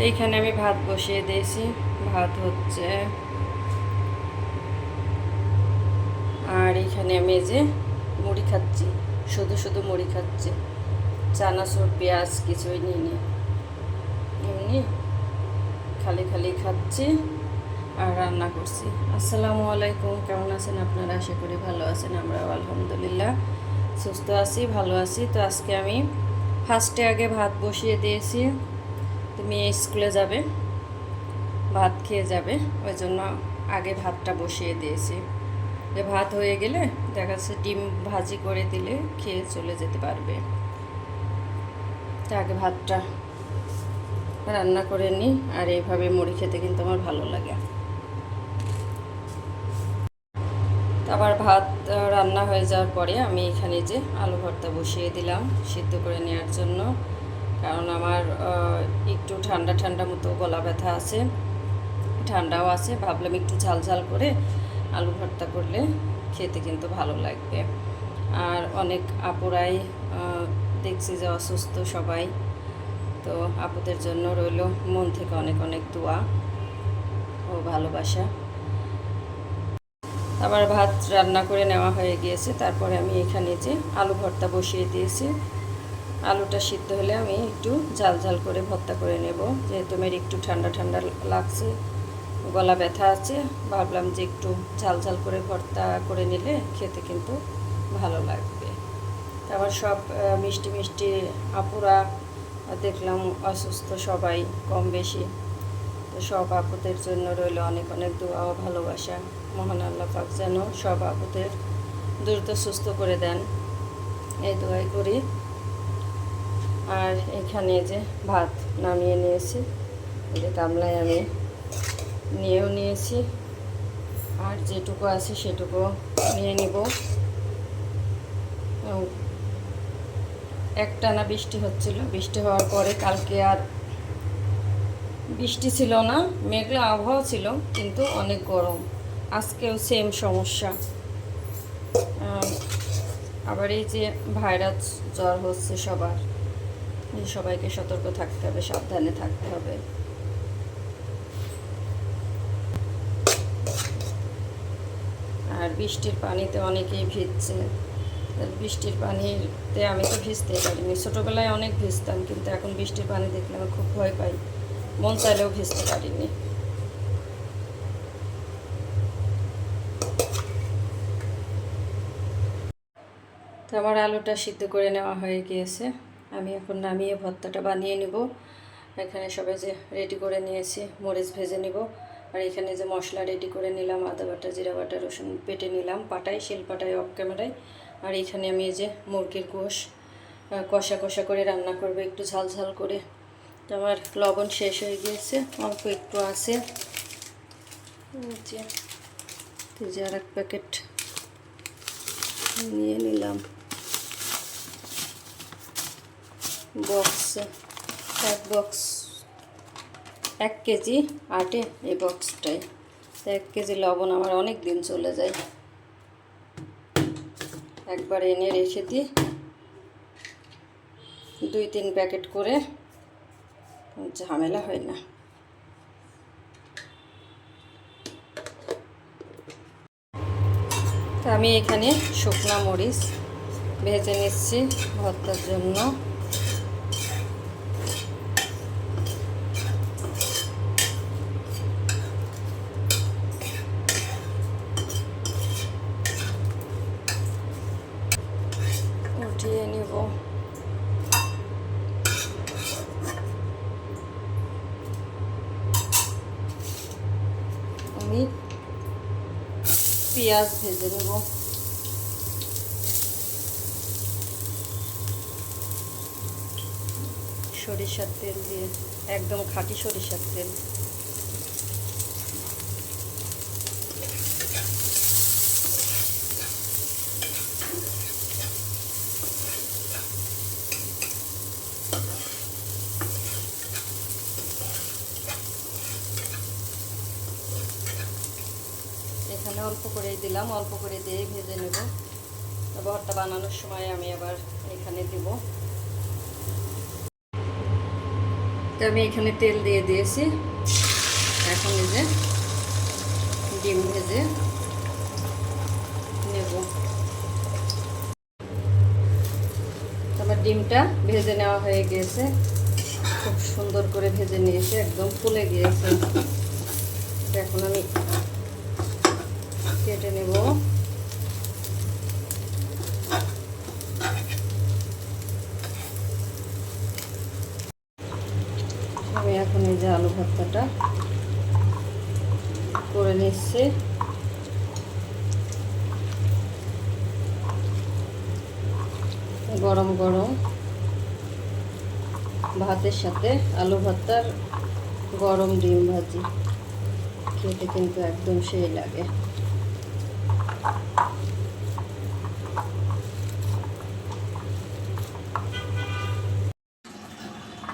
এইখানে আমি ভাত বসিয়ে দিয়েছি, ভাত হচ্ছে। আর এখানে আমি এই যে মুড়ি খাচ্ছি, শুধু শুধু মুড়ি খাচ্ছি, চানাচুর পেঁয়াজ কিছুই নিইনি, এমনি খালি খালি খাচ্ছি আর রান্না করছি। আসসালামু আলাইকুম, কেমন আছেন আপনারা? আশা করি ভালো আছেন। আমরাও আলহামদুলিল্লাহ সুস্থ আছি, ভালো আছি। তো আজকে আমি ফার্স্টে আগে ভাত বসিয়ে দিয়েছি। তো মেয়ে স্কুলে যাবে, ভাত খেয়ে যাবে, ওই জন্য আগে ভাতটা বসিয়ে দিয়েছি। যে ভাত হয়ে গেলে দেখা যাচ্ছে ডিম ভাজি করে দিলে খেয়ে চলে যেতে পারবে। তা আগে ভাতটা রান্না করে নিই। আর এইভাবে মুড়ি খেতে কিন্তু আমার ভালো লাগে। আবার ভাত রান্না হয়ে যাওয়ার পরে আমি এখানে যে আলু ভর্তা বসিয়ে দিলাম সিদ্ধ করে নেওয়ার জন্য। কারণ আমার একটু ঠান্ডা ঠান্ডা মতো গলা ব্যথা আছে, ঠান্ডাও আছে। ভাবলাম একটু ঝাল ঝাল করে আলু ভর্তা করলে খেতে কিন্তু ভালো লাগবে। আর অনেক আপুরাই দেখছি যে অসুস্থ সবাই, তো আপুদের জন্য রইল মন থেকে অনেক অনেক দোয়া ও ভালোবাসা। আবার ভাত রান্না করে নেওয়া হয়ে গিয়েছে, তারপরে আমি এখানে যে আলু ভর্তা বসিয়ে দিয়েছি। আলুটা সিদ্ধ হলে আমি একটু ঝাল ঝাল করে ভর্তা করে নেব, যেহেতু আমার একটু ঠান্ডা ঠান্ডা লাগছে, গলা ব্যথা আছে। ভাবলাম যে একটু ঝাল ঝাল করে ভর্তা করে নিলে খেতে কিন্তু ভালো লাগবে। আবার সব মিষ্টি মিষ্টি আপুরা দেখলাম অসুস্থ সবাই কম বেশি, তো সব আপুদের জন্য রইল অনেক অনেক দোয়া ও ভালোবাসা। মহান আল্লাহ পাক যেন সব আপুদের দ্রুত সুস্থ করে দেন, এই দোয়াই করি। আর এখানে যে ভাত নামিয়ে নিয়েছি, এই যে গামলায় আমি নিয়েও নিয়েছি, আর যেটুকু আছে সেটুকু নিয়ে নিব। একটানা বৃষ্টি হচ্ছিল, বৃষ্টি হওয়ার পরে কালকে আর বৃষ্টি ছিল না, মেঘলা আবহাওয়া ছিল, কিন্তু অনেক গরম। আজকেও সেম সমস্যা। আবার এই যে ভাইরাস জ্বর হচ্ছে সবার, সবাইকে সতর্ক থাকতে হবে, সাবধানে থাকতে হবে। আর বৃষ্টির পানিতে অনেকেই ভিজছে। বৃষ্টির পানিতে আমি তো ভিজতেই পারিনি, ছোটোবেলায় অনেক ভিজতাম, কিন্তু এখন বৃষ্টির পানি দেখলে আমি খুব ভয় পাই, মন চাইলেও ভিজতে পারিনি। তো আমার আলুটা সিদ্ধ করে নেওয়া হয়ে গিয়েছে, আমি এখন নামিয়ে ভর্তাটা বানিয়ে নিব। এখানে সবাই যে রেডি করে নিয়েছি, মরিচ ভেজে নিব। আর এখানে যে মশলা রেডি করে নিলাম, আদা বাটা, জিরা বাটা, রসুন বেটে নিলাম পাটায়, শিলপাটায়, অফ ক্যামেরায়। আর এখানে আমি এই যে মুরগির গোশ কষা কষা করে রান্না করব, একটু ঝাল ঝাল করে। তো আমার লবণ শেষ হয়ে গিয়েছে, অল্প একটু আছে, যে আর এক প্যাকেট নিয়ে নিলাম বক্সে, এক বক্স 1 কেজি আটে এই বক্সটাই। তো 1 কেজি লবণ আমার অনেক দিন চলে যায়, একবার এনে রেখে দিই, 2-3 প্যাকেট করে, ঝামেলা হয় না। তো আমি এখানে শুকনা মরিচ ভেজে নিচ্ছি ভর্তার জন্য। উঠিয়ে নেব। আমি পেঁয়াজ ভেজে নেব। সরিষার তেল দিয়ে, একদম খাঁটি সরিষার তেল। এখানে অল্প করেই দিলাম, অল্প করে দিয়ে ভেজে নেব। ভর্তা বানানোর সময় আমি আবার এখানে দিব। তো আমি এখানে তেল দিয়ে দিয়েছি। এখন এই যে ডিম ভেজে নেব। আমার ডিমটা ভেজে নেওয়া হয়ে গিয়েছে, খুব সুন্দর করে ভেজে নিয়েছি, একদম ফুলে গিয়েছে। এখন আমি কেটে নেব। আমি এখন এই যে আলু ভর্তাটা করে নিচ্ছি। গরম গরম ভাতের সাথে আলু ভর্তার গরম ডিম ভাজি খেতে কিন্তু একদম সেই লাগে।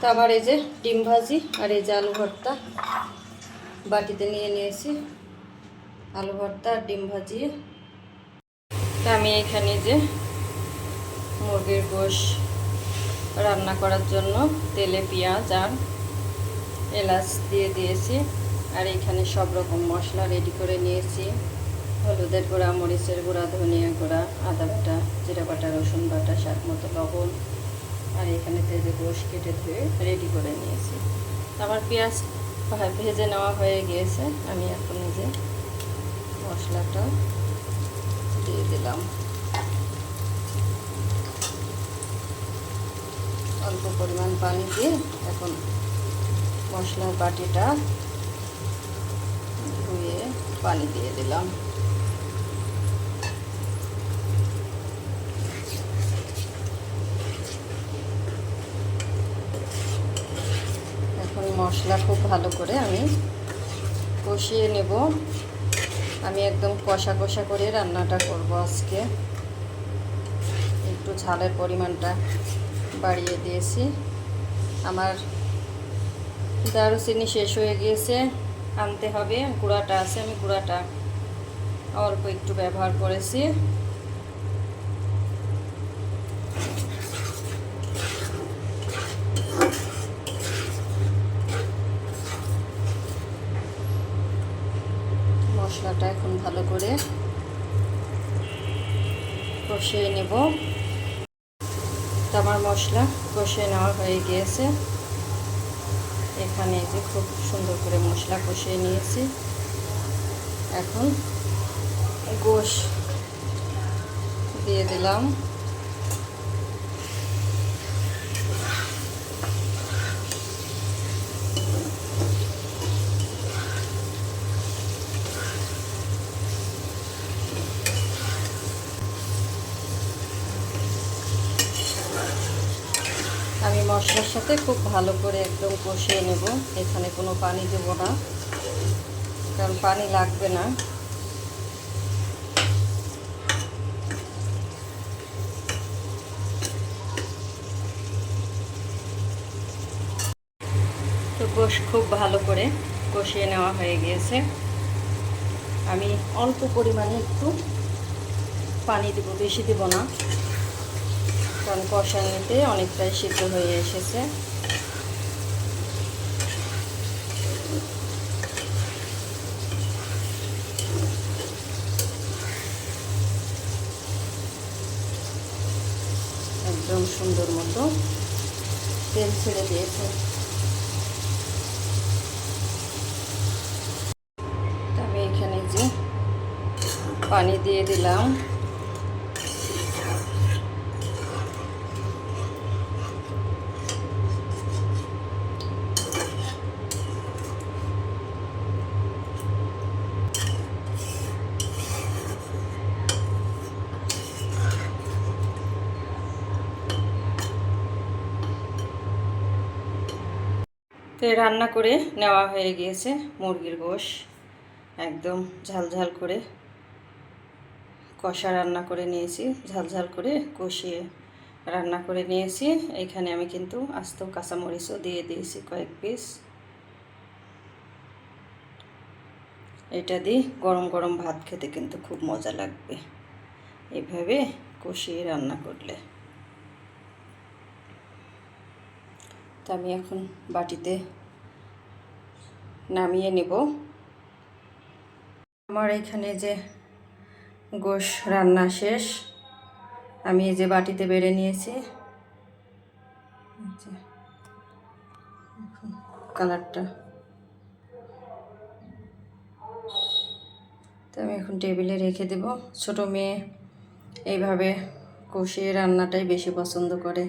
তো আবার এই যে ডিম ভাজি আর এই যে আলু ভর্তা বাটিতে নিয়ে নিয়েছি। আলু ভর্তা আর ডিম ভাজি। তা আমি এখানে যে মুরগির গোশ রান্না করার জন্য তেলে পেঁয়াজ আর এলাচ দিয়ে দিয়েছি। আর এখানে সব রকম মশলা রেডি করে নিয়েছি। হলুদের গুঁড়া, মরিচের গুঁড়া, ধনিয়া গুঁড়া, আদা বাটা, জিরা বাটা, রসুন বাটা, স্বাদ মতো লবণ। আর এখানে তেজে গোশ কেটে ধুয়ে রেডি করে নিয়েছি। আমার পেঁয়াজ ভেজে নেওয়া হয়ে গিয়েছে। আমি এখন এই যে মশলাটা দিয়ে দিলাম। অল্প পরিমাণ পানি দিয়ে এখন মশলার বাটিটা ধুয়ে পানি দিয়ে দিলাম। এখন মশলা খুব ভালো করে আমি কষিয়ে নেব। আমি একদম কষা কষা করে রান্নাটা করব আজকে। একটু ঝালের পরিমাণটা বাড়িয়ে দিয়েছি। আমার দারুচিনি শেষ হয়ে গিয়েছে, আনতে হবে। গুঁড়াটা আছে, আমি গুঁড়াটা অল্প একটু ব্যবহার করেছি। মশলাটা এখন ভালো করে কষিয়ে নেব। তো আমার মশলা কষিয়ে নেওয়া হয়ে গিয়েছে। এখানে যে খুব সুন্দর করে মশলা কষিয়ে নিয়েছি। এখন গোশ দিয়ে দিলাম। আমি মশলার সাথে খুব ভালো করে একদম কষিয়ে নেব। এখানে কোনো পানি দেব না, কারণ পানি লাগবে না। তো গোশ খুব ভালো করে কষিয়ে নেওয়া হয়ে গিয়েছে। আমি অল্প পরিমাণে একটু পানি দেব, বেশি দেব না, কারণ কষানিতে অনেকটাই সিদ্ধ হয়ে এসেছে। একদম সুন্দর মতো তেল ছেড়ে দিয়েছে। আমি এখানে যে পানি দিয়ে দিলাম। তো রান্না করে নেওয়া হয়ে গিয়েছে মুরগির গোশ। একদম ঝাল ঝাল করে কষা রান্না করে নিয়েছি, ঝাল ঝাল করে কষিয়ে রান্না করে নিয়েছি। এখানে আমি কিন্তু আস্ত কাঁচামরিচও দিয়ে দিয়েছি কয়েক পিস। এটা দিয়ে গরম গরম ভাত খেতে কিন্তু খুব মজা লাগবে এইভাবে কষিয়ে রান্না করলে। তো আমি এখন বাটিতে নামিয়ে নেব। আমার এখানে যে গোশ রান্না শেষ, আমি এই যে বাটিতে বেড়ে নিয়েছি। কালারটা তো আমি এখন টেবিলে রেখে দেব। ছোট মেয়ে এইভাবে কষিয়ে রান্নাটাই বেশি পছন্দ করে।